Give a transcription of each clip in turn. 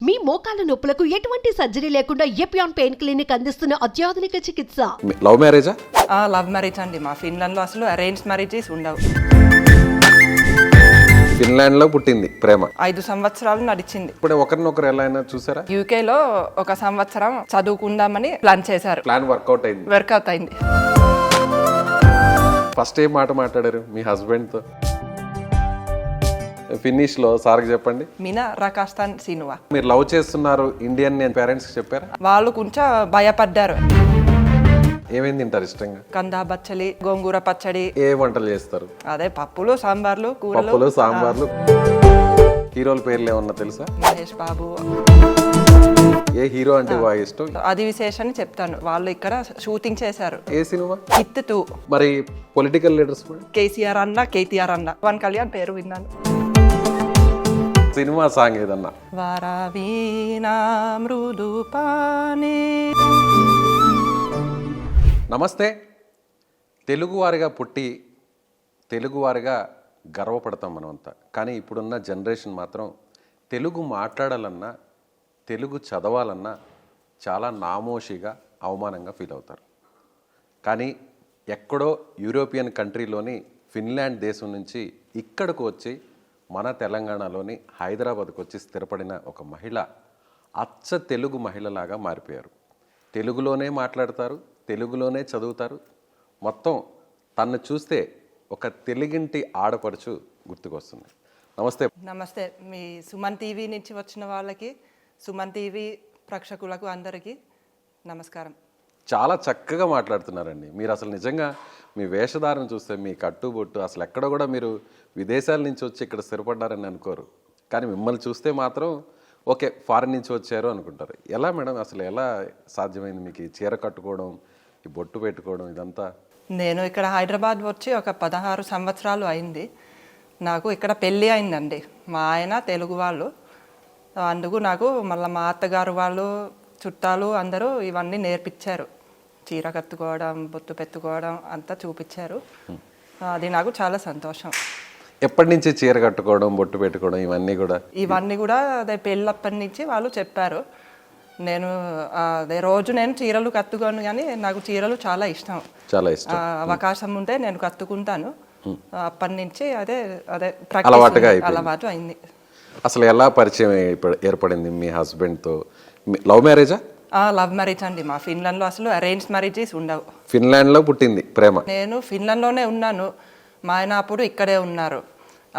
మీ మోకాల నొప్పులకు ఎటువంటి సర్జరీ లేకుండా ఎపియాన్ పెయిన్ క్లినిక్ అందిస్తున్న అత్యాధునిక చికిత్స. లవ్ మ్యారేజా? లవ్ మ్యారేజ్ అండి. మా ఫిన్లాండ్లో అసలు అరేంజ్ మ్యారేజెస్ ఉండవు. ఫిన్లాండ్లో పుట్టింది ప్రేమ. 5 సంవత్సరాలు నడిచింది. ఇప్పుడు ఒకరినొకరు ఎలా అయినా చూసారా? యూకేలో 1 సంవత్సరం చదువుకుందామని ప్లాన్ చేశారు. ప్లాన్ వర్కౌట్ అయింది. వర్కౌట్ అయింది. ఫస్ట్ ఏం మాట మాట్లాడారు మీ హస్బెండ్తో? ఫినిష్ లో సార్కి చెప్పండి. మీనా రాకాస్తాన్ సినువా. మీరు లవ్ చేస్తున్నారు ఇండియన్ పేరెంట్స్ చెప్పారా? వాళ్ళు కొంచెం భయపడ్డారు. ఏమేమి తింటారు ఇష్టంగా? కందా బచ్చలి, గోంగూర పచ్చడి. ఏ వంటలు చేస్తారు? అదే పప్పులు, సాంబార్లు, కూరలు. పప్పులు, సాంబార్లు. హీరోల పేర్లు ఏమన్నా తెలుసా? మహేష్ బాబు. ఏ హీరో అంటే బాగా ఇష్టం? అది విశేషాన్ని చెప్తాను. వాళ్ళు ఇక్కడ షూటింగ్ చేశారు. ఏ సినిమా? హిట్ 2. మరి పొలిటికల్ లీడర్స్ కూడా? కేసీఆర్ అన్న, కేటీఆర్ అన్న. పవన్ కళ్యాణ్ పేరు విన్నాను. సినిమా సాంగ్ ఏదన్నా? వారావీణా మృదుపానే. నమస్తే. తెలుగువారిగా పుట్టి తెలుగువారిగా గర్వపడతాం మనమంతా. కానీ ఇప్పుడున్న జనరేషన్ మాత్రం తెలుగు మాట్లాడాలన్నా తెలుగు చదవాలన్నా చాలా నామోషిగా అవమానంగా ఫీల్ అవుతారు. కానీ ఎక్కడో యూరోపియన్ కంట్రీలోని ఫిన్లాండ్ దేశం నుంచి ఇక్కడికి వచ్చి మన తెలంగాణలోని హైదరాబాద్కు వచ్చి స్థిరపడిన ఒక మహిళ అచ్చ తెలుగు మహిళలాగా మారిపోయారు. తెలుగులోనే మాట్లాడతారు, తెలుగులోనే చదువుతారు. మొత్తం తన్ను చూస్తే ఒక తెలుగింటి ఆడపడుచు గుర్తుకొస్తుంది. నమస్తే. నమస్తే. మీ సుమన్ టీవీ నుంచి వచ్చిన వాళ్ళకి, సుమన్ టీవీ ప్రేక్షకులకు అందరికీ నమస్కారం. చాలా చక్కగా మాట్లాడుతున్నారండి మీరు. అసలు నిజంగా మీ వేషధారణ చూస్తే, మీ కట్టుబొట్టు, అసలు ఎక్కడ కూడా మీరు విదేశాల నుంచి వచ్చి ఇక్కడ స్థిరపడ్డారని అనుకోరు. కానీ మిమ్మల్ని చూస్తే మాత్రం ఓకే ఫారెన్ నుంచి వచ్చారు అనుకుంటారు. ఎలా మేడం, అసలు ఎలా సాధ్యమైంది మీకు ఈ చీర కట్టుకోవడం, ఈ బొట్టు పెట్టుకోవడం ఇదంతా? నేను ఇక్కడ హైదరాబాద్ వచ్చి ఒక 16 సంవత్సరాలు అయింది. నాకు ఇక్కడ పెళ్ళి అయిందండి. మా ఆయన తెలుగు వాళ్ళు. అందుకు నాకు మళ్ళీ మా అత్తగారు వాళ్ళు, చుట్టాలు అందరూ ఇవన్నీ నేర్పించారు. చీర కట్టుకోవడం, బొట్టు పెట్టుకోవడం అంతా చూపించారు. అది నాకు చాలా సంతోషం. ఎప్పటి నుంచి చీర కట్టుకోవడం, బొట్టు పెట్టుకోవడం ఇవన్నీ కూడా అదే పెళ్ళప్పటి నుంచి వాళ్ళు చెప్పారు. నేను అదే రోజు నేను చీరలు కట్టుకోను, కానీ నాకు చీరలు చాలా ఇష్టం. అవకాశం ఉంటే నేను కట్టుకుంటాను. అప్పటి నుంచి అదే అదే అలవాటు అయింది. అసలు ఎలా పరిచయం ఏర్పడింది మీ హస్బెండ్తో? లవ్ మ్యారేజా? లవ్ మ్యారేజ్ అండి. మా ఫిన్లాండ్లో అసలు అరేంజ్ మ్యారేజెస్ ఉండవు. ఫిన్లాండ్లో పుట్టింది ప్రేమ. నేను ఫిన్లాండ్లోనే ఉన్నాను. మా ఆయన అప్పుడు ఇక్కడే ఉన్నారు.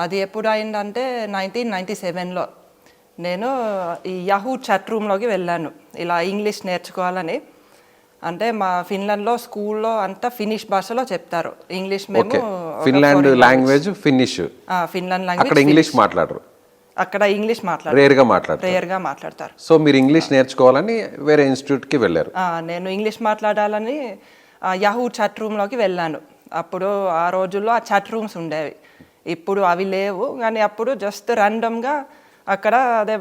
అది ఎప్పుడు అయిందంటే 1997లో నేను ఈ యాహూ చాట్ రూమ్లోకి వెళ్ళాను, ఇలా ఇంగ్లీష్ నేర్చుకోవాలని. అంటే మా ఫిన్లాండ్లో స్కూల్లో అంతా ఫినిష్ భాషలో చెప్తారు ఇంగ్లీష్. మేము Finland language finish. Finland language. అక్కడ ఇంగ్లీష్ మాట్లాడరు. అక్కడ ఇంగ్లీష్ రేర్గా మాట్లాడతారు. సో మీరు ఇంగ్లీష్ నేర్చుకోవాలని వేరే ఇన్స్టిట్యూట్కి వెళ్ళారు. నేను ఇంగ్లీష్ మాట్లాడాలని యాహూ చాట్ రూమ్లోకి వెళ్ళాను. అప్పుడు ఆ రోజుల్లో ఆ చాట్ రూమ్స్ ఉండేవి, ఇప్పుడు అవి లేవు. కానీ అప్పుడు జస్ట్ ర్యాండమ్గా అక్కడ అదే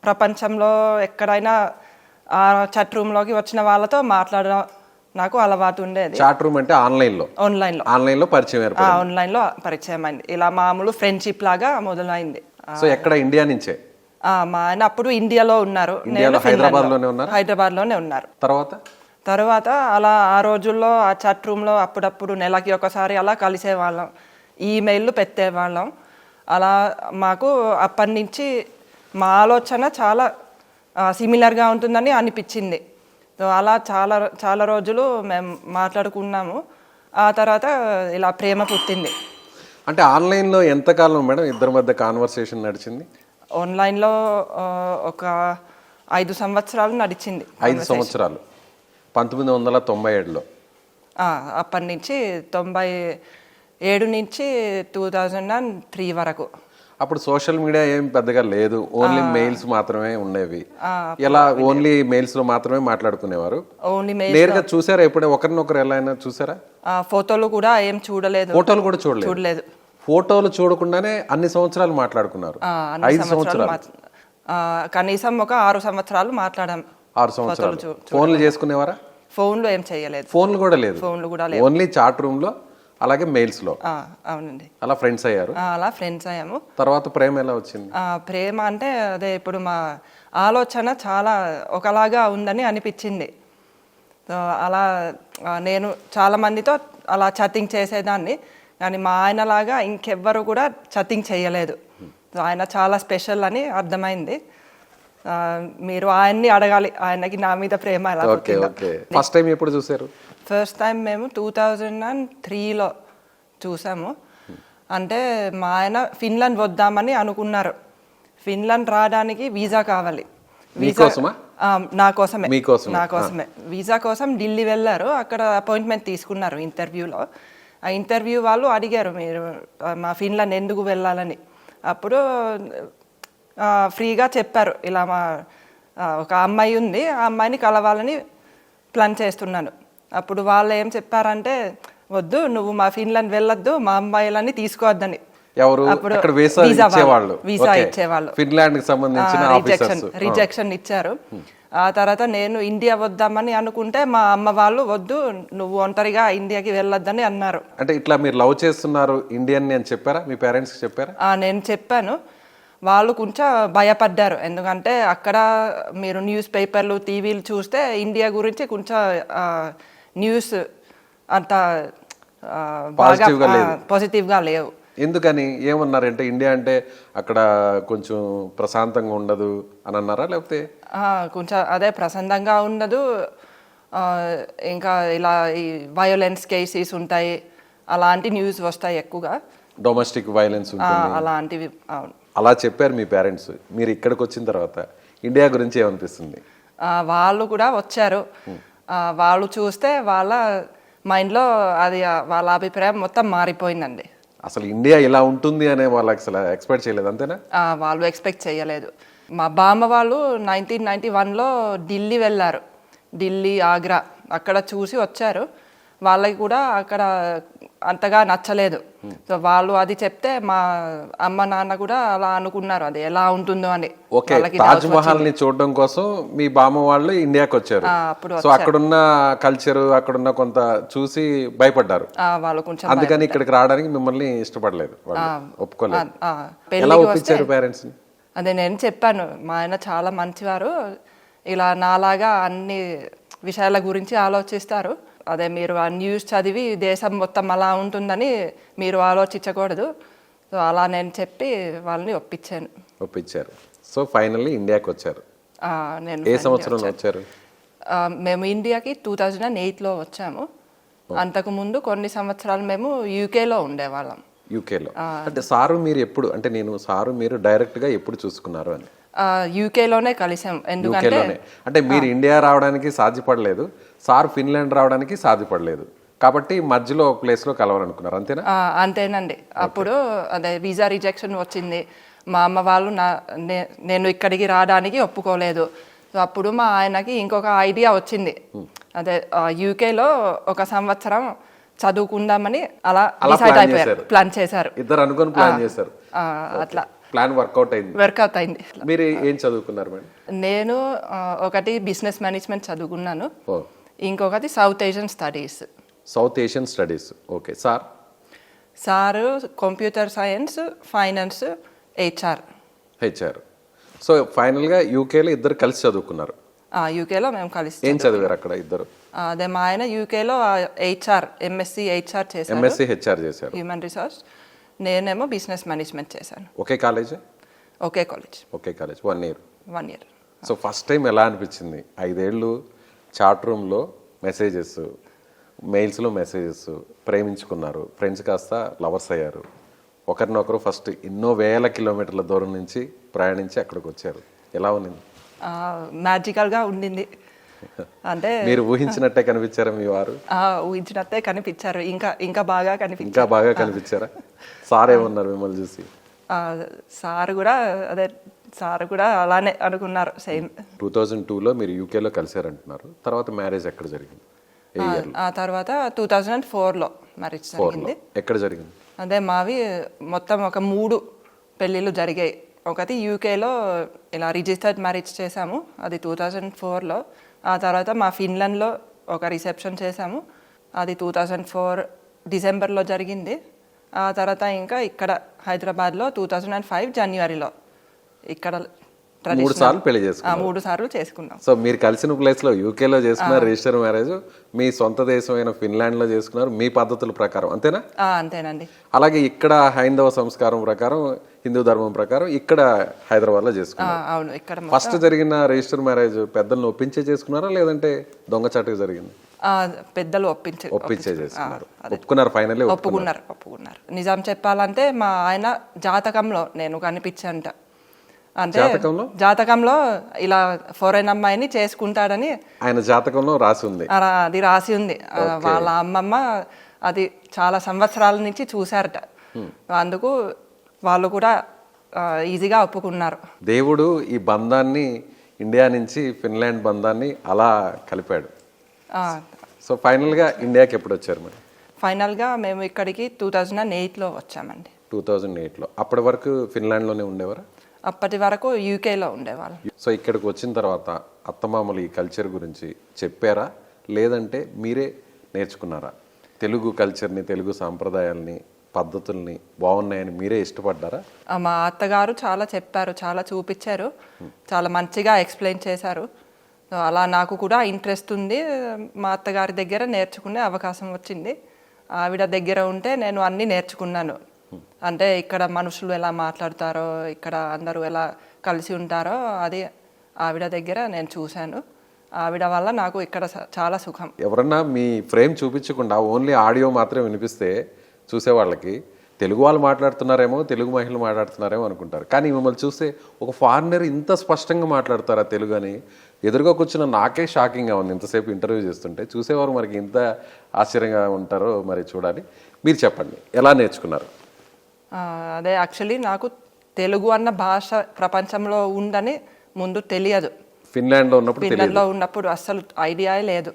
ప్రపంచంలో ఎక్కడైనా ఆ చాట్ రూమ్లోకి వచ్చిన వాళ్ళతో మాట్లాడడం నాకు అలవాటు ఉండేది. చాట్ రూమ్ అంటే ఆన్లైన్లో పరిచయం అయింది. ఇలా మామూలు ఫ్రెండ్షిప్ లాగా మొదలైంది. సో ఎక్కడ? ఇండియా నుంచే? మా ఆయన అప్పుడు ఇండియాలో ఉన్నారు, నేను హైదరాబాద్లోనే ఉన్నారు. తర్వాత అలా ఆ రోజుల్లో ఆ చాట్ రూమ్లో అప్పుడప్పుడు నెలకి ఒకసారి అలా కలిసేవాళ్ళం, ఈమెయిల్ పెట్టేవాళ్ళం. అలా మాకు అప్పటి నుంచి మా ఆలోచన చాలా సిమిలర్గా ఉంటుందని అనిపించింది. అలా చాలా చాలా రోజులు మేము మాట్లాడుకున్నాము. ఆ తర్వాత ఇలా ప్రేమ పుట్టింది. అంటే ఆన్లైన్లో ఎంతకాలం మేడం ఇద్దరి మధ్య కాన్వర్సేషన్ నడిచింది? ఆన్లైన్లో ఒక 5 సంవత్సరాలు నడిచింది. 5 సంవత్సరాలు 1997లో. అప్పటి నుంచి 97 నుంచి 2003 వరకు. అప్పుడు సోషల్ మీడియా ఏం పెద్దగా లేదు, ఓన్లీ మెయిల్స్ మాత్రమే ఉండేవి. ఎలా ఓన్లీ మెయిల్స్ లో మాత్రమే మాట్లాడుకునేవారు? నేరుగా చూసారా ఎప్పుడే ఒకరినొకరు ఎలా అయినా చూసారా? ఫోటోలు కూడా ఏం చూడలేదు. ఫోటోలు కూడా చూడలేదు. ఫోటోలు చూడకుండానే అన్ని సంవత్సరాలు మాట్లాడుకున్నారు. 5 సంవత్సరాలు కనీసం ఒక 6 సంవత్సరాలు మాట్లాడాం. 6 సంవత్సరాలు ఫోన్లు చేసుకునేవారా? ఫోన్లో ఏం చేయలేదు. ఫోన్లు కూడా లేదు. ఓన్లీ చాట్ రూమ్ లో, అలాగే మెయిల్స్ లో. అవునండి. అలా ఫ్రెండ్స్ అయ్యారు. అలా ఫ్రెండ్స్ అయ్యాము. తర్వాత ప్రేమ ఎలా వచ్చింది? ప్రేమ అంటే అదే ఇప్పుడు మా ఆలోచన చాలా ఒకలాగా ఉందని అనిపించింది. సో అలా నేను చాలామందితో అలా చట్టింగ్ చేసేదాన్ని, కానీ మా ఆయనలాగా ఇంకెవ్వరు కూడా చట్టింగ్ చేయలేదు. సో ఆయన చాలా స్పెషల్ అని అర్థమైంది. మీరు ఆయన్ని అడగాలి, ఆయనకి నా మీద ప్రేమ ఎలా పుట్టిందో. ఫస్ట్ టైం ఎప్పుడు చూసారు? ఫస్ట్ టైం మేము 2003లో చూసాము. అంటే మా ఆయన ఫిన్లాండ్ వద్దామని అనుకున్నారు. ఫిన్లాండ్ రావడానికి వీసా కావాలి. నా కోసమే. వీసా కోసం ఢిల్లీ వెళ్ళారు. అక్కడ అపాయింట్మెంట్ తీసుకున్నారు ఇంటర్వ్యూలో. ఆ ఇంటర్వ్యూ వాళ్ళు అడిగారు, మీరు మా ఫిన్లాండ్ ఎందుకు వెళ్ళాలని. అప్పుడు ఫ్రీగా చెప్పారు, ఇలా మా ఒక అమ్మాయి ఉంది, ఆ అమ్మాయిని కలవాలని ప్లాన్ చేస్తున్నాను. అప్పుడు వాళ్ళు ఏం చెప్పారంటే, వద్దు, నువ్వు మా ఫిన్లాండ్ వెళ్ళొద్దు, మా అమ్మాయిలని తీసుకోవద్దని. వీసా ఇచ్చేవాళ్ళు రిజెక్షన్ ఇచ్చారు. ఆ తర్వాత నేను ఇండియా వద్దామని అనుకుంటే మా అమ్మ వాళ్ళు వద్దు, నువ్వు ఒంటరిగా ఇండియాకి వెళ్ళొద్దని అన్నారు. అంటే ఇట్లా మీరు లవ్ చేస్తున్నారు ఇండియన్ అని చెప్పారా మీ పేరెంట్స్ చెప్పారా? నేను చెప్పాను. వాళ్ళు కొంచెం భయపడ్డారు, ఎందుకంటే అక్కడ మీరు న్యూస్ పేపర్లు టీవీలు చూస్తే ఇండియా గురించి కొంచెం న్యూస్ అంత బాగా పాజిటివ్గా లేవు. ఎందుకని ఏమన్నారంటే, ఇండియా అంటే అక్కడ కొంచెం ప్రశాంతంగా ఉండదు అని అన్నారా, లేకపోతే? కొంచెం అదే ప్రశాంతంగా ఉండదు, ఇంకా ఇలా ఈ వయోలెన్స్ కేసెస్ ఉంటాయి, అలాంటి న్యూస్ వస్తాయి ఎక్కువగా, డొమెస్టిక్ వైలెన్స్ అలాంటివి. అలా చెప్పారు మీ పేరెంట్స్. మీరు ఇక్కడికి వచ్చిన తర్వాత ఇండియా గురించి ఏమనిపిస్తుంది? వాళ్ళు కూడా వచ్చారు. వాళ్ళు చూస్తే వాళ్ళ మైండ్లో అది వాళ్ళ అభిప్రాయం మొత్తం మారిపోయిందండి. అసలు ఇండియా ఇలా ఉంటుంది అనే వాళ్ళు అసలు ఎక్స్పెక్ట్ చేయలేదు, అంతేనా? వాళ్ళు ఎక్స్పెక్ట్ చేయలేదు. మా బామ్మ వాళ్ళు 1991లో ఢిల్లీ వెళ్ళారు. ఢిల్లీ, ఆగ్రా అక్కడ చూసి వచ్చారు. వాళ్ళకి కూడా అక్కడ అంతగా నచ్చలేదు. సో వాళ్ళు అది చెప్తే మా అమ్మ నాన్న కూడా అలా అనుకున్నారు, అది ఎలా ఉంటుందో అని. తాజ్ మహల్ ని చూడడం కోసం మీ బామ్మ వాళ్ళు ఇండియాకి వచ్చారు. సో అక్కడున్న కల్చర్, అక్కడున్న కొంత చూసి భయపడ్డారు వాళ్ళు కొంచెం. అందుకని ఇక్కడికి రావడానికి మిమ్మల్ని ఇష్టపడలేదు, ఒప్పుకోలేదు. ఎలా ఒప్పించారు పేరెంట్స్? అదే నేను చెప్పాను, మా ఆయన చాలా మంచివారు, ఇలా నాలాగా అన్ని విషయాల గురించి ఆలోచిస్తారు. అదే మీరు ఆ న్యూస్ చదివి దేశం మొత్తం అలా ఉంటుందని మీరు ఆలోచించకూడదు. సో అలా నేను చెప్పి వాళ్ళని ఒప్పించారు. సో ఫైనల్లీ ఇండియాకి వచ్చారు. నేను ఏ సంవత్సరంలో వచ్చారు? మేము ఇండియాకి 2008లో వచ్చాము. అంతకుముందు కొన్ని సంవత్సరాలు మేము యూకేలో ఉండేవాళ్ళం. యూకేలో అంటే సారు మీరు ఎప్పుడు, అంటే నేను సారు మీరు డైరెక్ట్గా ఎప్పుడు చూసుకున్నారు అని? యూకేలోనే కలిసాం. ఎందుకంటే అంటే మీరు ఇండియా రావడానికి సాధ్యపడలేదు, సార్ ఫిన్లాండ్ రావడానికి సాధ్యపడలేదు, కాబట్టి మధ్యలో ఒక ప్లేస్లో కలవాలనుకున్నారు, అంతేనా? అంతేనండి. అప్పుడు అదే వీసా రిజెక్షన్ వచ్చింది. మా అమ్మ వాళ్ళు నేను ఇక్కడికి రావడానికి ఒప్పుకోలేదు. సో అప్పుడు మా ఆయనకి ఇంకొక ఐడియా వచ్చింది, అదే యూకేలో ఒక సంవత్సరం చదువుకుందామని అలా డిసైడ్ అయిపోయారు, ప్లాన్ చేశారు. ఇద్దరు అనుకుని ప్లాన్ చేశారు. అట్లా ప్లాన్ వర్కౌట్ అయింది. మీరు ఏం చదువుకున్నారు మేడం? నేను ఒకటి బిజినెస్ మేనేజ్మెంట్ చదువుకున్నాను, ఇంకొకటి south Asian studies. Okay. Sir computer science, finance, HR. So ఫైనల్గా యూకేలో ఇద్దరు కలిసి చదువుకున్నారు. యూకేలో మేము కలిసి. ఏం చదివారు అక్కడ ఇద్దరు? అదే మా ఆయన యూకేలో ఎంఎస్సి హెచ్ఆర్ చేశారు, హ్యూమన్ రిసోర్స్. నేనేమో బిజినెస్ మేనేజ్మెంట్ చేశాను. ఒకే college. 1 year. So first time ఎలా అనిపించింది? 5 ఏళ్ళు చాట్ రూమ్లో మెసేజెస్, మెయిల్స్లో మెసేజెస్, ప్రేమించుకున్నారు, ఫ్రెండ్స్ కాస్త లవర్స్ అయ్యారు, ఒకరినొకరు ఫస్ట్ ఎన్నో వేల కిలోమీటర్ల దూరం నుంచి ప్రయాణించి అక్కడికి వచ్చారు. ఎలా ఉన్నింది? మ్యాజికల్గా ఉండింది. అంటే మీరు ఊహించినట్టే కనిపించారా మీ వారు? ఊహించినట్టే కనిపించారు, ఇంకా బాగా కనిపించారా? సార్ ఏమన్నారు మిమ్మల్ని చూసి? సార్ కూడా అలానే అనుకున్నారు, సేమ్. 2002లో మీరు యూకేలో కలిసారంటున్నారు. తర్వాత మ్యారేజ్ ఎక్కడ జరిగింది? ఆ తర్వాత 2004లో మ్యారేజ్ జరిగింది. ఎక్కడ జరిగింది? అదే మావి మొత్తం ఒక 3 పెళ్ళిళ్ళు జరిగాయి. ఒకటి యూకేలో ఇలా రిజిస్టర్డ్ మ్యారేజ్ చేశాము, అది 2004లో. ఆ తర్వాత మా ఫిన్లాండ్లో ఒక రిసెప్షన్ చేశాము, అది 2004 డిసెంబర్లో జరిగింది. ఆ తర్వాత ఇంకా ఇక్కడ హైదరాబాద్లో 2005 జనవరిలో ఇక్కడ 3 సార్లు పెళ్లి చేసుకున్నారు. 3 సార్లు చేసుకున్నాం. సో మీరు కలిసిన ప్లేస్లో యూకేలో చేసుకున్నారు రిజిస్టర్ మ్యారేజ్, మీ సొంత దేశమైన ఫిన్లాండ్లో చేసుకున్నారు మీ పద్ధతుల ప్రకారం, అంతేనా? అంతేనండి. అలాగే ఇక్కడ హైందవ సంస్కారం ప్రకారం, హిందూ ధర్మం ప్రకారం ఇక్కడ హైదరాబాద్లో చేసుకున్నారు. అవును, ఇక్కడ ఫస్ట్ జరిగిన రిజిస్టర్ మ్యారేజ్ పెద్దలను ఒప్పించే చేసుకున్నారా లేదంటే దొంగచాటుగా జరిగింది? పెద్దలు ఒప్పించే చేసుకున్నారు. ఒప్పుకున్నారు, ఫైనల్లీ ఒప్పుకున్నారు. నిజం చెప్పాలంటే మా ఆయన జాతకంలో నేను కనిపించంట. అంటే జాతకంలో ఇలా ఫారెన్ అమ్మాయిని చేసుకుంటాడని ఆయన జాతకంలో రాసి ఉంది. అది రాసి ఉంది. వాళ్ళ అమ్మమ్మ అది చాలా సంవత్సరాల నుంచి చూశారట. అందుకు వాళ్ళు కూడా ఈజీగా ఒప్పుకున్నారు. దేవుడు ఈ బంధాన్ని, ఇండియా నుంచి ఫిన్లాండ్ బంధాన్ని అలా కలిపాడు. సో ఫైనల్గా ఇండియాకి ఎప్పుడు వచ్చారు మరి? ఫైనల్గా మేము ఇక్కడికి 2008లో వచ్చామండి. 2008లో. అప్పటి వరకు ఫిన్లాండ్లోనే ఉండేవారా? అప్పటి వరకు యూకేలో ఉండేవాళ్ళం. సో ఇక్కడికి వచ్చిన తర్వాత అత్తమామలు ఈ కల్చర్ గురించి చెప్పారా లేదంటే మీరే నేర్చుకున్నారా? తెలుగు కల్చర్ని, తెలుగు సాంప్రదాయాల్ని, పద్ధతుల్ని బాగున్నాయని మీరే ఇష్టపడ్డారా? మా అత్తగారు చాలా చెప్పారు, చాలా చూపించారు, చాలా మంచిగా ఎక్స్ప్లెయిన్ చేశారు. అలా నాకు కూడా ఇంట్రెస్ట్ ఉంది. మా అత్తగారి దగ్గర నేర్చుకునే అవకాశం వచ్చింది. ఆవిడ దగ్గర ఉంటే నేను అన్నీ నేర్చుకున్నాను. అంటే ఇక్కడ మనుషులు ఎలా మాట్లాడతారో, ఇక్కడ అందరూ ఎలా కలిసి ఉంటారో అది ఆవిడ దగ్గర నేను చూశాను. ఆవిడ వల్ల నాకు ఇక్కడ చాలా సుఖం. ఎవరన్నా మీ ఫ్రేమ్ చూపించకుండా ఓన్లీ ఆడియో మాత్రమే వినిపిస్తే చూసేవాళ్ళకి తెలుగు వాళ్ళు మాట్లాడుతున్నారేమో, తెలుగు మహిళలు మాట్లాడుతున్నారేమో అనుకుంటారు. కానీ మిమ్మల్ని చూస్తే ఒక ఫారినర్ ఇంత స్పష్టంగా మాట్లాడతారా తెలుగు అని ఎదురుగా కూర్చున్న నాకే షాకింగ్గా ఉంది. ఇంతసేపు ఇంటర్వ్యూ చేస్తుంటే చూసేవారు మనకి ఇంత ఆశ్చర్యంగా ఉంటారో మరి చూడాలి. మీరు చెప్పండి, ఎలా నేర్చుకున్నారు? అదే యాక్చువల్లీ నాకు తెలుగు అన్న భాష ప్రపంచంలో ఉందని ముందు తెలియదు. ఫిన్లాండ్లో ఉన్నప్పుడు అస్సలు ఐడియా లేదు.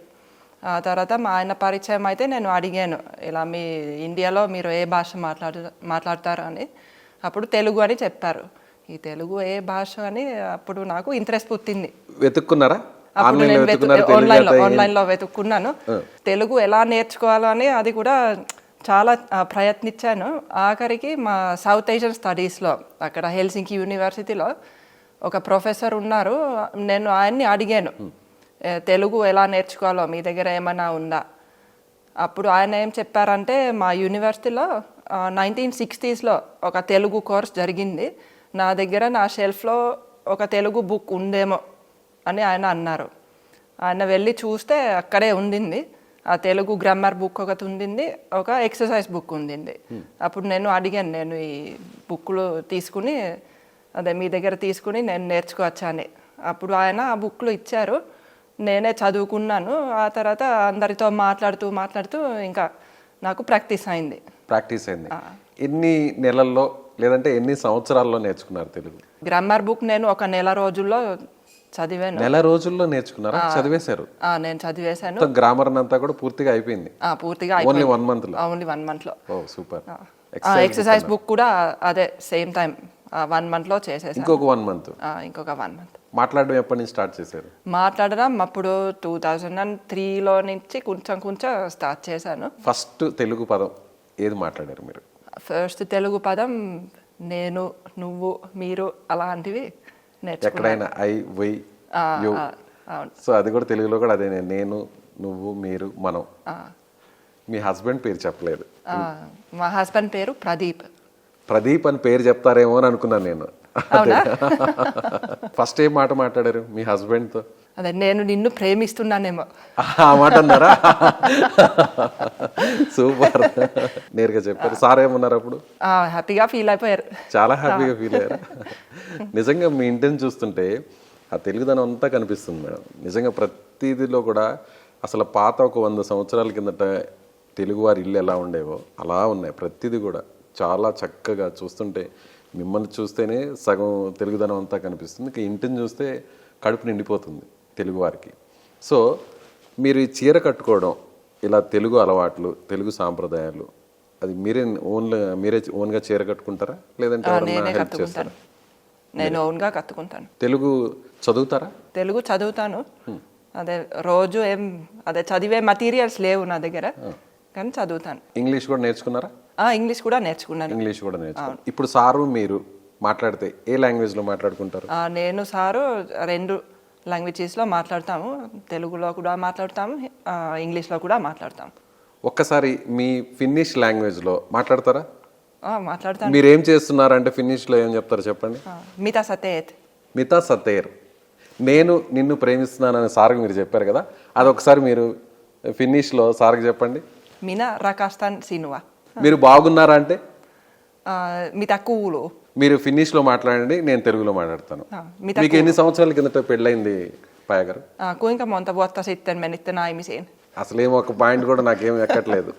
ఆ తర్వాత మా ఆయన పరిచయం అయితే నేను అడిగాను, ఇలా మీ ఇండియాలో మీరు ఏ భాష మాట్లాడతారు అని. అప్పుడు తెలుగు అని చెప్పారు. ఈ తెలుగు ఏ భాష అని అప్పుడు నాకు ఇంట్రెస్ట్ పుట్టింది. వెతుక్కున్నారా? అప్పుడు నేను ఆన్లైన్లో వెతుక్కున్నాను. తెలుగు ఎలా నేర్చుకోవాలని అది కూడా చాలా ప్రయత్నించాను. ఆఖరికి మా సౌత్ ఏషియన్ స్టడీస్లో అక్కడ హెల్సింకి యూనివర్సిటీలో ఒక ప్రొఫెసర్ ఉన్నారు. నేను ఆయన్ని అడిగాను, తెలుగు ఎలా నేర్చుకోవాలో మీ దగ్గర ఏమైనా ఉందా? అప్పుడు ఆయన ఏం చెప్పారంటే, మా యూనివర్సిటీలో 1960sలో ఒక తెలుగు కోర్స్ జరిగింది, నా దగ్గర నా షెల్ఫ్లో ఒక తెలుగు బుక్ ఉందేమో అని ఆయన అన్నారు. ఆయన వెళ్ళి చూస్తే అక్కడే ఉండింది. ఆ తెలుగు గ్రామర్ బుక్ ఒకటి ఉండింది, ఒక ఎక్సర్సైజ్ బుక్ ఉండింది. అప్పుడు నేను అడిగాను, నేను ఈ బుక్లు తీసుకుని అదే మీ దగ్గర తీసుకుని నేను నేర్చుకోవచ్చా అని. అప్పుడు ఆయన ఆ బుక్లు ఇచ్చారు, నేనే చదువుకున్నాను. ఆ తర్వాత అందరితో మాట్లాడుతూ ఇంకా నాకు ప్రాక్టీస్ అయింది. ఎన్ని నెలల్లో లేదంటే ఎన్ని సంవత్సరాల్లో నేర్చుకున్నారు తెలుగు? గ్రామర్ బుక్ నేను ఒక నెల రోజుల్లో చదివాను. నెల రోజుల్లో నేర్చుకున్నారా? చదివేశారు? నేను చదివేశాను. గ్రామర్ అంతా కూడా పూర్తిగా అయిపోయింది? పూర్తిగా ఓన్లీ 1 month లో? ఓన్లీ 1 month లో. ఓ సూపర్. ఎక్సర్సైజ్ బుక్ కూడా అదే సేమ్ టైం 1 month లో చేసేసాను. ఇంకొక 1 month? ఇంకొక 1 month. మాట్లాడడం ఎప్పటి నుంచి స్టార్ట్ చేశారు? మాట్లాడడం అప్పుడు 2003లో నుంచి కొంచెం స్టార్ట్ చేశాను. ఫస్ట్ తెలుగు పదం ఏది మాట్లాడారు మీరు? ఫస్ట్ తెలుగు పదం నేను, నువ్వు, మీరు అలాంటివి నేర్చుకున్నాను. ఎక్కడైనా ఐ, వై, యు. సో అది కూడా తెలుగులో కూడా అదే, నేను, నువ్వు, మీరు, మనం. మీ హస్బెండ్ పేరు చెప్పలేదు. మా హస్బెండ్ పేరు ప్రదీప్. ప్రదీప్ అని పేరు చెప్తారేమో అని అనుకున్నాను నేను. ఫస్ట్ ఏం మాట మాట్లాడారు మీ హస్బెండ్ తో? అదే, నేను నిన్ను ప్రేమిస్తున్నానేమో ఆ మాట అన్నారా? సూపర్, నేరుగా చెప్పారు. సార్ ఏమన్నారు అప్పుడు? హ్యాపీగా ఫీల్ అయిపోయారు. చాలా హ్యాపీగా ఫీల్ అయ్యారు. నిజంగా మీ ఇంటిని చూస్తుంటే ఆ తెలుగుదనం అంతా కనిపిస్తుంది మేడం. నిజంగా ప్రతిదిలో కూడా అసలు పాత ఒక 100 సంవత్సరాల కిందట తెలుగువారి ఇల్లు ఎలా ఉండేవో అలా ఉన్నాయి. ప్రతిదీ కూడా చాలా చక్కగా చూస్తుంటే, మిమ్మల్ని చూస్తేనే సగం తెలుగుదనం అంతా కనిపిస్తుంది. ఇంకా ఇంటిని చూస్తే కడుపు నిండిపోతుంది తెలుగువారికి. సో మీరు ఈ చీర కట్టుకోవడం, ఇలా తెలుగు అలవాట్లు, తెలుగు సాంప్రదాయాలు, అది మీరే ఓన్గా చీర కట్టుకుంటారా లేదంటే ఎవరైనా హెల్ప్ చేస్తారా? నేను ఓన్గా కట్టుకుంటాను. తెలుగు చదువుతారా? తెలుగు చదువుతాను. అదే రోజు అదే చదివే మెటీరియల్స్ లేవు నా దగ్గర, కానీ చదువుతాను. ఇంగ్లీష్ కూడా నేర్చుకున్నారా? ఇంగ్లీష్ కూడా నేర్చుకున్నాను. ఇప్పుడు సారు మీరు మాట్లాడితే ఏ లాంగ్వేజ్లో మాట్లాడుకుంటారు? నేను సారు 2 లాంగ్వేజెస్లో మాట్లాడతాము. తెలుగులో కూడా మాట్లాడతాము, ఇంగ్లీష్లో కూడా మాట్లాడతాము. ఒక్కసారి మీ ఫిన్నిష్ లాంగ్వేజ్లో మాట్లాడతారా? మాట్లాడతాను. మీరు ఏం చేస్తున్నారంటే ఫిన్నిష్లో ఏం చెప్తారు చెప్పండి. మితా సతేత్. మితా సతేర్. నేను నిన్ను ప్రేమిస్తున్నానని సార్కి మీరు చెప్పారు కదా, అదొకసారి మీరు ఫిన్నిష్లో సార్కి చెప్పండి. మినా రకాస్తాన్ సినువా. మీరు బాగున్నారా అంటే మితా కూలు. మీరు ఫిన్నిష్లో మాట్లాడండి, నేను తెలుగులో మాట్లాడతాను. మీకు ఎన్ని సంవత్సరాల కిందట పెళ్ళైంది పాయ గారు? kuinka monta vuotta sitten menitte naimisiin? అసలేం ఒక పాయింట్ కూడా నాకేం ఎక్కట్లేదు.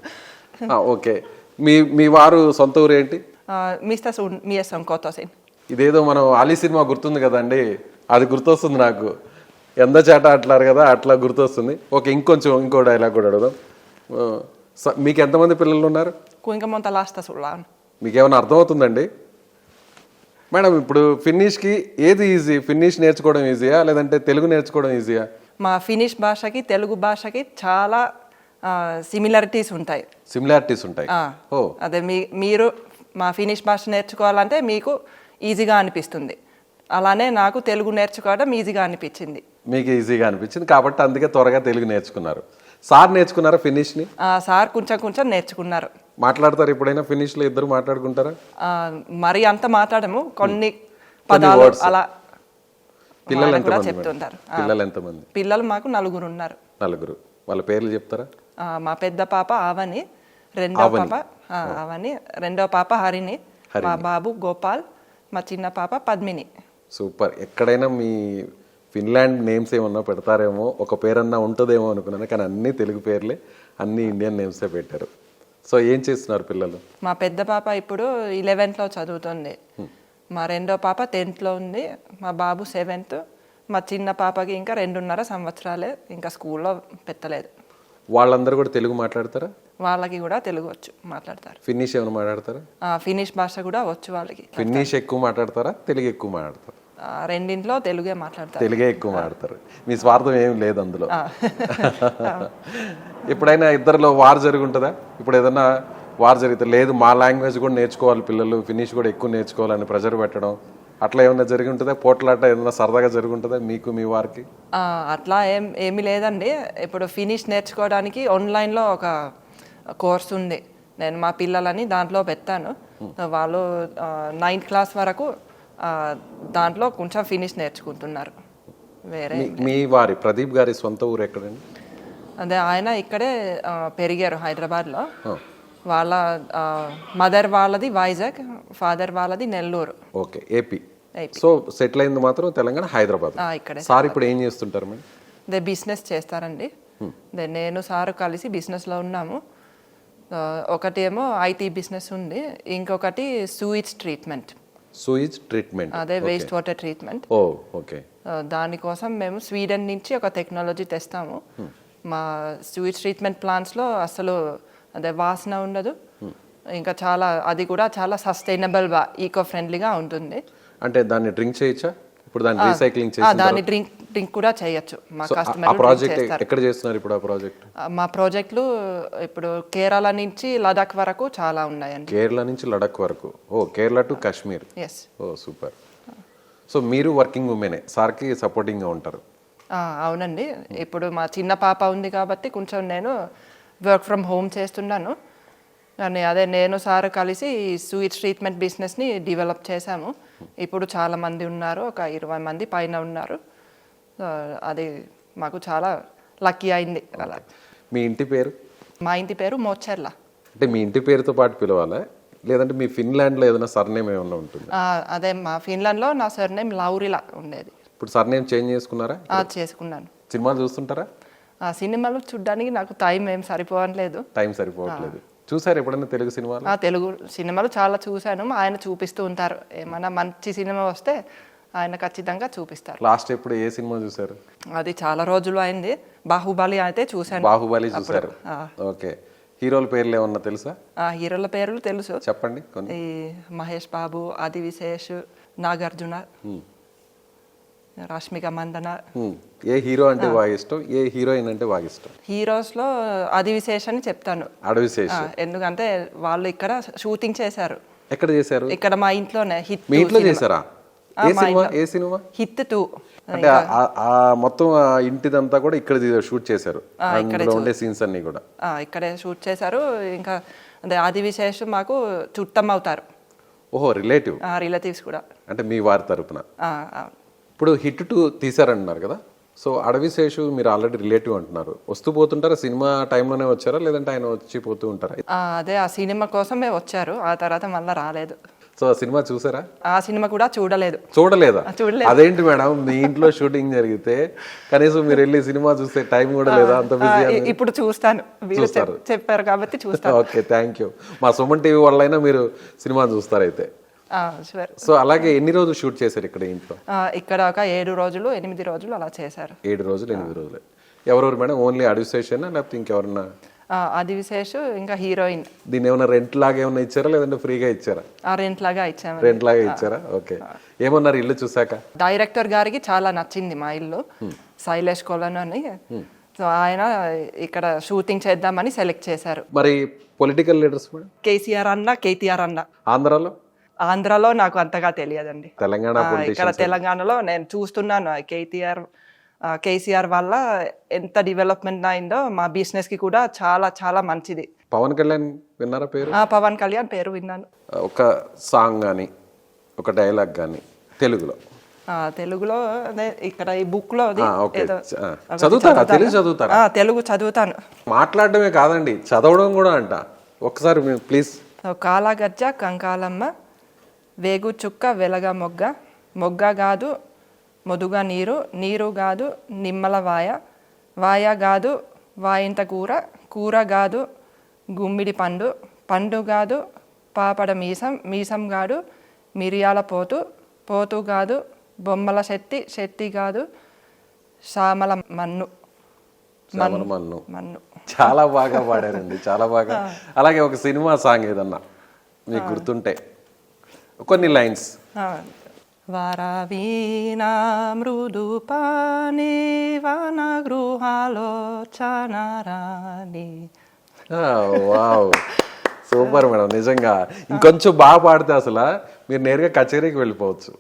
ఓకే, మీ వారు సొంత ఊరు ఏంటి? Mistä sun mies on kotoisin? ఇదేదో మనం ఆలీ సినిమా గుర్తుంది కదండి, అది గుర్తొస్తుంది నాకు. ఎంత చేట అట్లారు కదా, అట్లా గుర్తొస్తుంది. ఓకే, ఇంకో డైలాగ్ కూడా అడుగుదాం. మీకు ఎంతమంది పిల్లలు ఉన్నారు? Kuinka monta lasta sulla on? మీకు ఏమైనా అర్థమవుతుందండి మేడం? ఇప్పుడు ఫిన్నిష్కి ఏది ఈజీ? ఫిన్నిష్ నేర్చుకోవడం ఈజీయా లేదంటే తెలుగు నేర్చుకోవడం ఈజీయా? మా ఫినిష్ భాషకి తెలుగు భాషకి చాలా సిమిలారిటీస్ ఉంటాయి. సిమిలారిటీస్ ఉంటాయి. అదే మీరు మా ఫినిష్ భాష నేర్చుకోవాలంటే మీకు ఈజీగా అనిపిస్తుంది, అలానే నాకు తెలుగు నేర్చుకోవడం ఈజీగా అనిపించింది. మీకు ఈజీగా అనిపించింది కాబట్టి అందుకే త్వరగా తెలుగు నేర్చుకున్నారు. సార్ నేర్చుకున్నారా ఫినిష్ని? సార్ కొంచెం నేర్చుకున్నారు. మాట్లాడతారు ఎప్పుడైనా ఫినిష్లో? ఇద్దరు మాట్లాడుకుంటారా? మరి అంత మాట్లాడము, కొన్ని పదాలు అలా. పిల్లలు కూడా ఎంతమంది? చెప్తుంటారు. పిల్లలు ఎంతమంది? పిల్లలు మాకు 4 ఉన్నారు. 4. వాళ్ళ పేర్లు చెప్తారా? మా పెద్ద పాప అవని, రెండో పాప హరిణి, మా బాబు గోపాల్, మా చిన్న పాప పద్మిని. సూపర్. ఎక్కడైనా మీ ఫిన్లాండ్ నేమ్స్ ఏమన్నా పెడతారేమో, ఒక పేరన్నా ఉంటుందేమో అనుకున్నాను, కానీ అన్ని తెలుగు పేర్లే, అన్ని ఇండియన్ నేమ్సే పెట్టారు. సో ఏం చేస్తున్నారు పిల్లలు? మా పెద్ద పాప ఇప్పుడు 11th చదువుతుంది, మా రెండో పాప 10th ఉంది, మా బాబు 7th, మా చిన్న పాపకి ఇంకా 2.5 సంవత్సరాలే, ఇంకా స్కూల్లో పెట్టలేదు. వాళ్ళందరూ కూడా తెలుగు మాట్లాడతారా? వాళ్ళకి కూడా తెలుగు వచ్చు, మాట్లాడతారు. ఫిన్నిష్ ఏమైనా మాట్లాడతారా? ఫినిష్ భాష కూడా వచ్చు వాళ్ళకి. ఫిన్నిష్ ఎక్కువ మాట్లాడతారా, తెలుగు ఎక్కువ మాట్లాడతారు? రెండింట్లో తెలుగే మాట్లాడతారు. తెలుగే ఎక్కువ మాట్లాడతారు. మీ స్వార్థం ఏం లేదు అందులో. ఎప్పుడైనా ఇద్దరిలో వార్ జరుగుంటుందా? ఇప్పుడు ఏదన్నా వార్ జరిగితే లేదు మా లాంగ్వేజ్ కూడా నేర్చుకోవాలి పిల్లలు, ఫినిష్ కూడా ఎక్కువ నేర్చుకోవాలని ప్రెజర్ పెట్టడం, అట్లా ఏమన్నా జరిగి ఉంటుందా? పోట్లాట ఏదైనా సరదాగా జరిగి ఉంటుందా మీకు మీ వారికి? అట్లా ఏమీ లేదండి. ఇప్పుడు ఫినిష్ నేర్చుకోవడానికి ఆన్లైన్లో ఒక కోర్స్ ఉంది, నేను మా పిల్లలని దాంట్లో పెట్టాను. వాళ్ళు 9th క్లాస్ వరకు దాంట్లో కొంచెం ఫినిష్ నేర్చుకుంటున్నారు. వేరే మీ వారి ప్రదీప్ గారి సొంత ఊరు ఎక్కడండి? అదే ఆయన ఇక్కడే పెరిగారు హైదరాబాద్లో. వాళ్ళ మదర్ వాళ్ళది వైజాగ్, ఫాదర్ వాళ్ళది Nellore. Okay, AP. So settle అయింది మాత్రం తెలంగాణ, హైదరాబాద్. ఇక్కడే. సార్ ఇప్పుడు ఏం చేస్తుంటారు మేడం? అదే బిజినెస్ చేస్తారండి. నేను సారు కలిసి బిజినెస్లో ఉన్నాము. ఒకటి ఏమో ఐటీ బిజినెస్ ఉంది, ఇంకొకటి సూయిజ్ ట్రీట్మెంట్. సూయిజ్ ట్రీట్మెంట్ అదే వేస్ట్ వాటర్ ట్రీట్మెంట్. ఓకే. దానికోసం మేము స్వీడన్ నుంచి ఒక టెక్నాలజీ తెస్తాము. మా సూయిజ్ ట్రీట్మెంట్ ప్లాంట్స్లో అసలు అదే వాసన ఉండదు, ఇంకా చాలా అది కూడా చాలా సస్టైనబుల్గా ఈకో ఫ్రెండ్లీగా ఉంటుంది. అంటే దాన్ని డ్రింక్ చేయొచ్చా? ఇప్పుడు దాన్ని రీసైక్లింగ్ చేసి దాన్ని డ్రింక్ కూడా చేయొచ్చు. మా ఆ ప్రాజెక్ట్ ఎక్కడ చేస్తున్నారు ఇప్పుడు? ఆ ప్రాజెక్ట్ మా ప్రాజెక్టులు ఇప్పుడు కేరళ నుంచి లడాక్ వరకు చాలా ఉన్నాయండి. కేరళ నుంచి లడాక్ వరకు. Kerala to Kashmir. Yes. Super. So మీరు వర్కింగ్ ఉమెనే, సార్కి సపోర్టింగ్గా ఉంటారు? అవునండి. ఇప్పుడు మా చిన్న పాప ఉంది కాబట్టి కొంచెం నేను వర్క్ ఫ్రమ్ హోమ్ చేస్తున్నాను. కానీ అదే నేను సార్ కలిసి సూయిజ్ ట్రీట్మెంట్ బిజినెస్ని డెవలప్ చేశాము. ఇప్పుడు చాలా మంది ఉన్నారు, ఒక 20 మంది పైన ఉన్నారు. అది మాకు చాలా లక్కీ అయింది అలా. మీ ఇంటి పేరు? మా ఇంటి పేరు మోచెర్ల. అంటే మీ ఇంటి పేరుతో పాటు పిలవాలా లేదంటే మీ ఫిన్లాండ్లో ఏదైనా సర్నేమ్ ఏమైనా ఉంటుంది? అదే మా ఫిన్లాండ్లో నా సర్నేమ్ లౌరిలా ఉండేది. ఇప్పుడు సర్నేమ్ చేంజ్ చేసుకున్నారా? చేసుకున్నాను. సినిమాలు చూస్తుంటారా? సినిమాలు చూడడానికి నాకు టైం ఏం సరిపోవట్లేదు. టైం సరిపోవట్లేదు. చూసారు ఎప్పుడైనా తెలుగు సినిమాలు? తెలుగు సినిమాలు చాలా చూశాను. ఆయన చూపిస్తూ ఉంటారు, ఏమైనా మంచి సినిమా వస్తే ఆయన ఖచ్చితంగా చూపిస్తారు. లాస్ట్ ఎప్పుడు ఏ సినిమా చూసారు? అది చాలా రోజులు అయింది. బాహుబలి అయితే చూశాను. బాహుబలి చూసారు. ఓకే. హీరోల పేర్లు ఏమన్నా తెలుసా? హీరోల పేర్లు తెలుసు, చెప్పండి కొన్ని. ఈ మహేష్ బాబు, ఆది విశేష్, నాగార్జున, రష్మిక మందన. ఏ హీరో అంటే బాగా ఇష్టం, ఏ హీరోయిన్ అంటే బాగా ఇష్టం? హీరోస్లో ఆది విశేష్ అని చెప్తాను. ఆది విశేష్. ఎందుకంటే వాళ్ళు ఇక్కడ షూటింగ్ చేశారు. ఎక్కడ చేశారు? ఇక్కడ మా ఇంట్లోనే హిట్ మీ ఇంట్లో చేశారా? ఏ సినిమా? హిట్ 2. అంటే ఆ మొత్తం ఆ ఇంటిదంతా కూడా ఇక్కడ షూట్ చేశారు, అందులో ఉండే సీన్స్ అన్ని కూడా ఇక్కడే షూట్ చేశారు. ఇంకా అదే ఆది విశేష్ మాకు చుట్టం అవుతారు. ఓహో, రిలేటివ్. రిలేటివ్స్ కూడా. అంటే మీ వారి తరపున. ఇప్పుడు హిట్ 2 తీసారంటున్నారు కదా, సో అడవిశేషు మీరు ఆల్రెడీ రిలేటివ్ అంటున్నారు. వస్తూ పోతుంటారా? సినిమా టైంలోనే వచ్చారా లేదంటే ఆయన వచ్చి పోతూ ఉంటారా? అదే ఆ సినిమా కోసమే వచ్చారు, ఆ తర్వాత మళ్ళీ రాలేదు. సో ఆ సినిమా చూసారా? ఆ సినిమా కూడా చూడలేదు. చూడలేదా? అదేంటి మేడం, మీ ఇంట్లో షూటింగ్ జరిగితే కనీసం మీరు వెళ్ళి సినిమా చూస్తే టైం కూడా లేదా? అంత బిజీ. ఇప్పుడు చూస్తాను, చెప్పారు కాబట్టి చూస్తాను. Okay, thank you. మా సుమన్ టీవీ వాళ్ళైనా మీరు సినిమా చూస్తారు అయితే. సో అలాగే ఎన్ని రోజులు షూట్ చేశారు ఇక్కడ ఇంట్లో? ఇక్కడ ఒక 7 రోజులు 8 రోజులు అలా చేశారు. 7 రోజులు 8 రోజులు. ఎవరెవరు మేడం? ఓన్లీ అడవిశేషేనా లేకపోతే ఇంకెవరన్నా? ఆది విశేష్ ఇంకా హీరోయిన్. దీన్ని ఏమైనా రెంట్ లాగా ఏమైనా ఇచ్చారా లేదంటే ఫ్రీగా ఇచ్చారా? రెంట్ లాగా ఇచ్చాము. రెంట్ లాగా ఇచ్చారా? ఓకే. ఏమన్నారు ఇల్లు చూసాక? డైరెక్టర్ గారికి చాలా నచ్చింది మా ఇల్లు, శైలేష్ కొలన్ అని. సో ఆయన ఇక్కడ షూటింగ్ చేద్దామని సెలెక్ట్ చేశారు. మరి పొలిటికల్ లీడర్స్ మేడం? కేసీఆర్ అన్న, కేటీఆర్ అన్న. ఆంధ్రాలో నాకు అంతగా తెలియదండి. తెలంగాణ ఇక్కడ తెలంగాణలో నేను చూస్తున్నాను కేసీఆర్ వల్ల ఎంత డెవలప్మెంట్ అయిందో, మా బిజినెస్ కి కూడా చాలా చాలా మంచిది. పవన్ కళ్యాణ్ విన్నారా పేరు? పవన్ కళ్యాణ్ పేరు విన్నాను. ఒక సాంగ్ కానీ ఒక డైలాగ్ కానీ తెలుగులో? తెలుగులో అదే ఇక్కడ ఈ బుక్ లో చదువుతారా? తెలుగు చదువుతారా? తెలుగు చదువుతాను. మాట్లాడడమే కాదండి, చదవడం కూడా అంట. ఒకసారి ప్లీజ్. కాలగజ్జ కంకాలమ్మ, వేగు చుక్క వెలగ మొగ్గ, మొగ్గ గాదు మొదుగ నీరు, నీరు గాదు నిమ్మల వాయ, వాయ గాదు వాయింత కూర, కూర గాదు గుమ్మిడి పండు, పండు గాదు పాపడ మీసం, మీసం గాడు మిరియాల పోతు, పోతు గాదు బొమ్మల శెట్టి, శెట్టి గాదు సామల మన్ను, మన్ను. చాలా బాగా పాడారండి, చాలా బాగా. అలాగే ఒక సినిమా సాంగ్ ఏదన్నా మీకు గుర్తుంటే కొన్ని లైన్స్. వరవీణ మృదు పాని వన గృహాలో చనరాని. Wow, super madam. నిజంగా ఇంకొంచెం బాగా పాడితే అసలు మీరు నేరుగా కచేరీకి వెళ్ళిపోవచ్చు.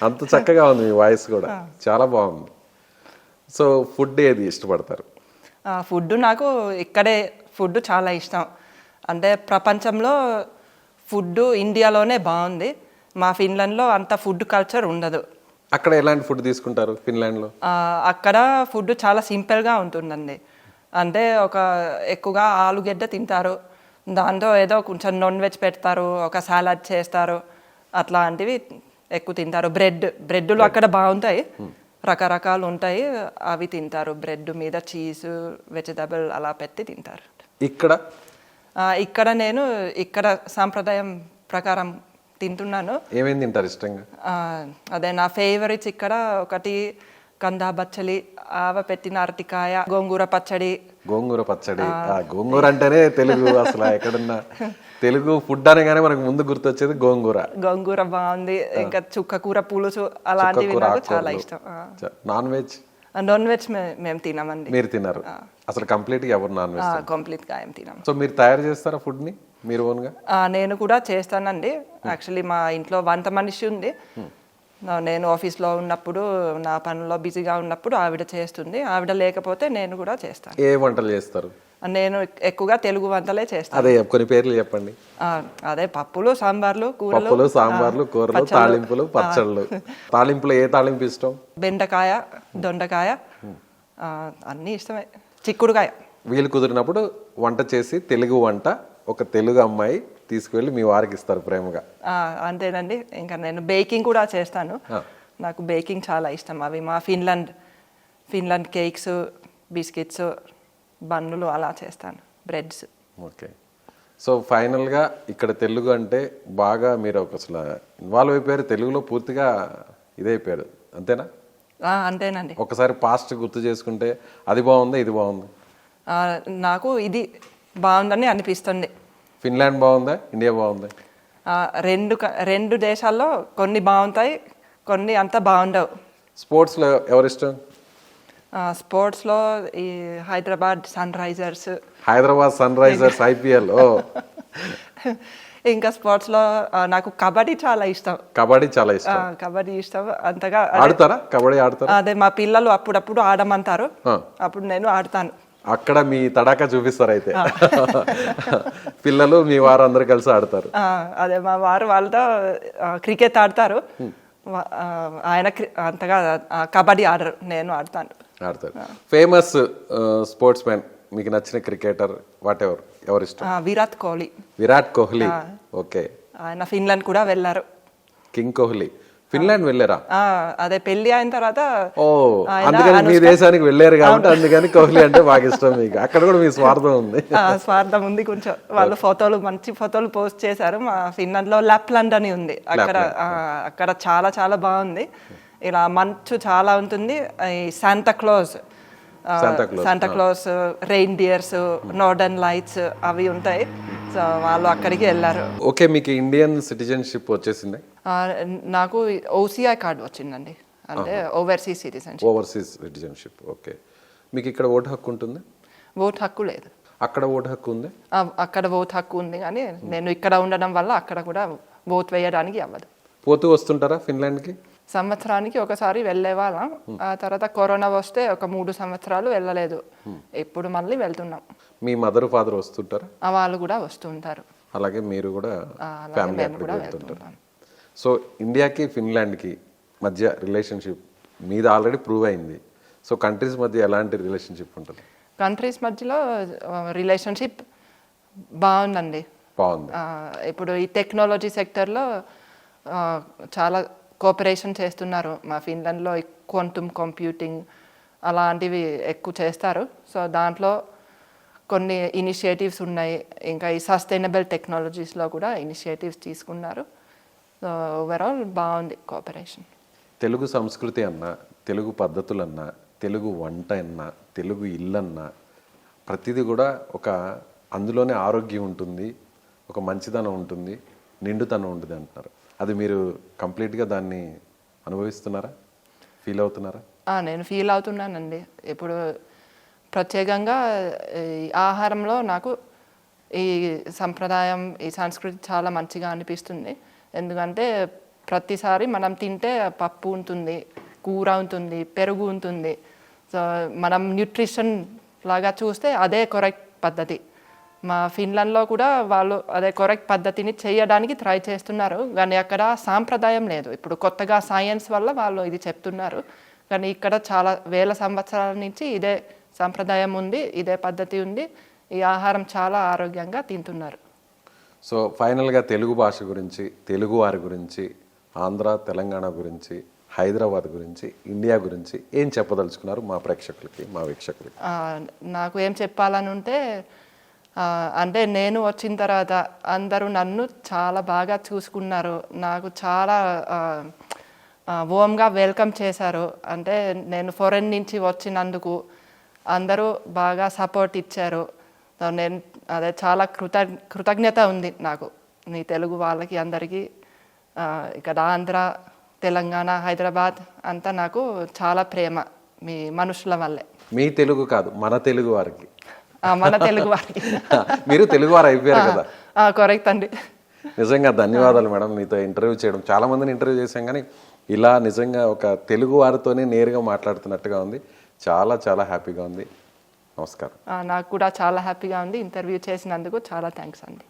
అంత చక్కగా ఉంది మీ వాయిస్ కూడా, చాలా బాగుంది. సో ఫుడ్ ఏది ఇష్టపడతారు? ఫుడ్ నాకు ఇక్కడే ఫుడ్ చాలా ఇష్టం. అంటే ప్రపంచంలో ఫుడ్ ఇండియాలోనే బాగుంది. మా ఫిన్లాండ్లో అంత ఫుడ్ కల్చర్ ఉండదు. అక్కడ ఎలాంటి ఫుడ్ తీసుకుంటారు ఫిన్లాండ్లో? అక్కడ ఫుడ్ చాలా సింపుల్గా ఉంటుందండి. అంటే ఎక్కువగా ఆలుగడ్డ తింటారు, దాంతో ఏదో కొంచెం నాన్ వెజ్ పెడతారు, ఒక సాలడ్ చేస్తారు, అట్లాంటివి ఎక్కువ తింటారు. బ్రెడ్లు అక్కడ బాగుంటాయి, రకరకాలు ఉంటాయి, అవి తింటారు. బ్రెడ్ మీద చీజ్, వెజిటబుల్ అలా పెట్టి తింటారు. ఇక్కడ నేను ఇక్కడ సాంప్రదాయం ప్రకారం తింటున్నాను. ఏమేమి తింటారు ఇష్టంగా? అదే నా ఫేవరెట్స్ ఇక్కడ ఒకటి కందా బచ్చలి, ఆవ పెట్టిన అరటికాయ, గోంగూర పచ్చడి. గోంగూర అంటేనే తెలుగు అసలు ఎక్కడున్నా తెలుగు ఫుడ్ అనగానే మనకు ముందు గుర్తొచ్చేది గోంగూర బాగుంది. ఇంకా చుక్క కూర పులుసు అలాంటివి నాకు చాలా ఇష్టం. నాన్ వెజ్ మేము తినమండి. మీరు తిన్నారు అసలు కంప్లీట్ గా? ఎవరు నాన్ వెజ్? కంప్లీట్ గా ఏం తినము. సో మీరు తయారు చేస్తారా ఫుడ్ ని మీరు ఓన్ గా? నేను కూడా చేస్తానండి. యాక్చువల్లీ మా ఇంట్లో వంట మనిషి ఉంది. నేను ఆఫీస్లో ఉన్నప్పుడు, నా పనుల్లో బిజీగా ఉన్నప్పుడు ఆవిడ చేస్తుంది. ఆవిడ లేకపోతే నేను కూడా చేస్తాను. ఏ వంటలు చేస్తారు? నేను ఎక్కువగా తెలుగు వంటలే చేస్తాను. అదే కొన్ని పేర్లు చెప్పండి. అదే పప్పులు, సాంబార్లు, కూరలు, తాలింపులు, పచ్చళ్ళు. తాలింపులో ఏ తాలింపు ఇష్టం? బెండకాయ, దొండకాయ అన్నీ ఇష్టమే. చిక్కుడుకాయ. వీలు కుదిరినప్పుడు వంట చేసి తెలుగు వంట ఒక తెలుగు అమ్మాయి తీసుకువెళ్ళి మీ వారికి ఇస్తారు ప్రేమగా. అంతేనండి. ఇంకా నేను బేకింగ్ కూడా చేస్తాను. నాకు బేకింగ్ చాలా ఇష్టం. అవి మా ఫిన్లాండ్ కేక్స్, బిస్కెట్స్, బన్నులు అలా చేస్తాను, బ్రెడ్స్. ఓకే. సో ఫైనల్గా ఇక్కడ తెలుగు అంటే బాగా మీరు అసలు ఇన్వాల్వ్ అయిపోయారు, తెలుగులో పూర్తిగా ఇదైపోయారు, అంతేనా? అంతేనండి. ఒకసారి పాస్ట్ గుర్తు చేసుకుంటే అది బాగుందా ఇది బాగుంది? నాకు ఇది బాగుందని అనిపిస్తుంది. ఫిన్లాండ్ బాగుందా ఇండియా బాగుందా? రెండు దేశాల్లో కొన్ని బాగుంటాయి, కొన్ని అంత బాగుండవు. స్పోర్ట్స్లో ఎవరిష్టం? స్పోర్ట్స్లో ఈ హైదరాబాద్ సన్ రైజర్స్. IPL. ఇంకా స్పోర్ట్స్లో నాకు కబడ్డీ చాలా ఇష్టం. కబడ్డీ చాలా ఇష్టం. కబడ్డీ ఇష్టం అంతగా. ఆడతారా కబడ్డీ? ఆడతారా? అదే మా పిల్లలు అప్పుడప్పుడు ఆడమంటారు, అప్పుడు నేను ఆడతాను. అక్కడ మీ తడాకా చూపిస్తారు అయితే. పిల్లలు మీ వారు అందరు కలిసి ఆడతారు. అదే మా వారు వాళ్ళతో క్రికెట్ ఆడతారు, ఆయన అంతగా కబడ్డీ ఆడరు, నేను ఆడతాను. ఆడతారు. ఫేమస్ స్పోర్ట్స్ మ్యాన్, మీకు నచ్చిన క్రికెటర్ వాట్ ఎవరు ఇష్టం? విరాట్ కోహ్లీ. విరాట్ కోహ్లీ. ఓకే. ఆయన ఫిన్లాండ్ కూడా వెళ్ళారు. కింగ్ కోహ్లీ ఫిన్లాండ్ వెళ్ళారా? అదే పెళ్లి అయిన తర్వాత. ఓ, అందుకని మీ దేశానికి వెళ్ళారు కాబట్టి అందుకని కోహ్లీ అంటే బాగా ఇష్టం మీకు. అక్కడ కూడా మీ స్వార్థం ఉంది. స్వార్థం ఉంది కొంచెం. వాళ్ళు ఫోటోలు, మంచి ఫోటోలు పోస్ట్ చేశారు. మా ఫిన్లాండ్ లో లాప్లాండ్ అని ఉంది, అక్కడ చాలా చాలా బాగుంది. ఇలా మంచు చాలా ఉంటుంది. Santa Claus, rain dears, northern lights అవి ఉంటాయి. సో వాళ్ళు అక్కడికి వెళ్ళారు. ఓకే, మీకు ఇండియన్ సిటిజన్షిప్ వచ్చేసింది? నాకు ఓసిఐ కార్డు వచ్చిందండి, అంటే overseas citizenship. Overseas citizenship. Okay. మీకు ఇక్కడ ఓటు హక్కు ఉంటుంది? ఓటు హక్కు లేదు. అక్కడ ఓటు హక్కు ఉంది? అక్కడ ఓటు హక్కు ఉంది, కానీ నేను ఇక్కడ ఉండడం వల్ల అక్కడ కూడా ఓటు వేయడానికి అవ్వదు. పోతూ వస్తుంటారా ఫిన్లాండ్కి? సంవత్సరానికి ఒకసారి వెళ్ళే వాళ్ళం. ఆ తర్వాత కరోనా వస్తే ఒక 3 సంవత్సరాలు వెళ్ళలేదు. ఇప్పుడు మళ్ళీ వెళ్తున్నాం. మీ మదర్ ఫాదర్ వస్తుంటారా? వాళ్ళు కూడా వస్తుంటారు. అలాగే మీరు కూడా ఫ్యామిలీ అక్కడికి వెళ్తుంటారు. సో ఇండియాకి ఫిన్లాండ్కి మధ్య రిలేషన్షిప్ మీద ఆల్రెడీ ప్రూవ్ అయింది. సో కంట్రీస్ మధ్య ఎలాంటి రిలేషన్షిప్ ఉంటుంది? కంట్రీస్ మధ్యలో రిలేషన్షిప్ బాగుందండి. బాగుంది. ఇప్పుడు ఈ టెక్నాలజీ సెక్టర్లో చాలా కోఆపరేషన్ చేస్తున్నారు. మా ఫిన్లాండ్లో క్వాంటమ్ కంప్యూటింగ్ అలాంటివి ఎక్కువ చేస్తారు. సో దాంట్లో కొన్ని ఇనిషియేటివ్స్ ఉన్నాయి. ఇంకా ఈ సస్టైనబుల్ టెక్నాలజీస్లో కూడా ఇనిషియేటివ్స్ తీసుకున్నారు. సో ఓవరాల్ బాగుంది కోఆపరేషన్. తెలుగు సంస్కృతి అన్నా, తెలుగు పద్ధతులన్నా, తెలుగు వంట అన్నా, తెలుగు ఇల్లన్నా ప్రతిదీ కూడా ఒక అందులోనే ఆరోగ్యం ఉంటుంది, ఒక మంచిదనం ఉంటుంది, నిండుతనం ఉంటుంది అంటున్నారు. అది మీరు కంప్లీట్గా దాన్ని అనుభవిస్తున్నారా, ఫీల్ అవుతున్నారా? నేను ఫీల్ అవుతున్నానండి. ఇప్పుడు ప్రత్యేకంగా ఈ ఆహారంలో నాకు ఈ సంప్రదాయం, ఈ సంస్కృతి చాలా మంచిగా అనిపిస్తుంది. ఎందుకంటే ప్రతిసారి మనం తింటే పప్పు ఉంటుంది, కూర ఉంటుంది, పెరుగు ఉంటుంది. సో మనం న్యూట్రిషన్ లాగా చూస్తే అదే కరెక్ట్ పద్ధతి. మా ఫిన్లాండ్లో కూడా వాళ్ళు అదే కరెక్ట్ పద్ధతిని చేయడానికి ట్రై చేస్తున్నారు, కానీ అక్కడ సాంప్రదాయం లేదు. ఇప్పుడు కొత్తగా సైన్స్ వల్ల వాళ్ళు ఇది చెప్తున్నారు, కానీ ఇక్కడ చాలా వేల సంవత్సరాల నుంచి ఇదే సాంప్రదాయం ఉంది, ఇదే పద్ధతి ఉంది. ఈ ఆహారం చాలా ఆరోగ్యంగా తింటున్నారు. సో ఫైనల్గా తెలుగు భాష గురించి, తెలుగు వారి గురించి, ఆంధ్ర తెలంగాణ గురించి, హైదరాబాద్ గురించి, ఇండియా గురించి ఏం చెప్పదలుచుకున్నారు మా ప్రేక్షకులకి, మా వీక్షకులకి? నాకు ఏం చెప్పాలని ఉంటే, అంటే నేను వచ్చిన తర్వాత అందరూ నన్ను చాలా బాగా చూసుకున్నారు. నాకు చాలా వార్మ్గా వెల్కమ్ చేశారు. అంటే నేను ఫారెన్ నుంచి వచ్చినందుకు అందరూ బాగా సపోర్ట్ ఇచ్చారు. నేను అదే చాలా కృతజ్ఞత ఉంది నాకు, నీ తెలుగు వాళ్ళకి అందరికీ. ఇక్కడ ఆంధ్ర, తెలంగాణ, హైదరాబాద్ అంతా నాకు చాలా ప్రేమ మీ మనుషుల వల్లే. మీ తెలుగు కాదు, మన తెలుగు వారికి. మన తెలుగు వారికి. మీరు తెలుగు వారు అయిపోయారు కదా. కరెక్ట్ అండి. నిజంగా ధన్యవాదాలు మేడం, మీతో ఇంటర్వ్యూ చేయడం. చాలా మందిని ఇంటర్వ్యూ చేశాం, కానీ ఇలా నిజంగా ఒక తెలుగు వారితోనే నేరుగా మాట్లాడుతున్నట్టుగా ఉంది. చాలా చాలా హ్యాపీగా ఉంది. నమస్కారం. నాకు కూడా చాలా హ్యాపీగా ఉంది. ఇంటర్వ్యూ చేసినందుకు చాలా థ్యాంక్స్ అండి.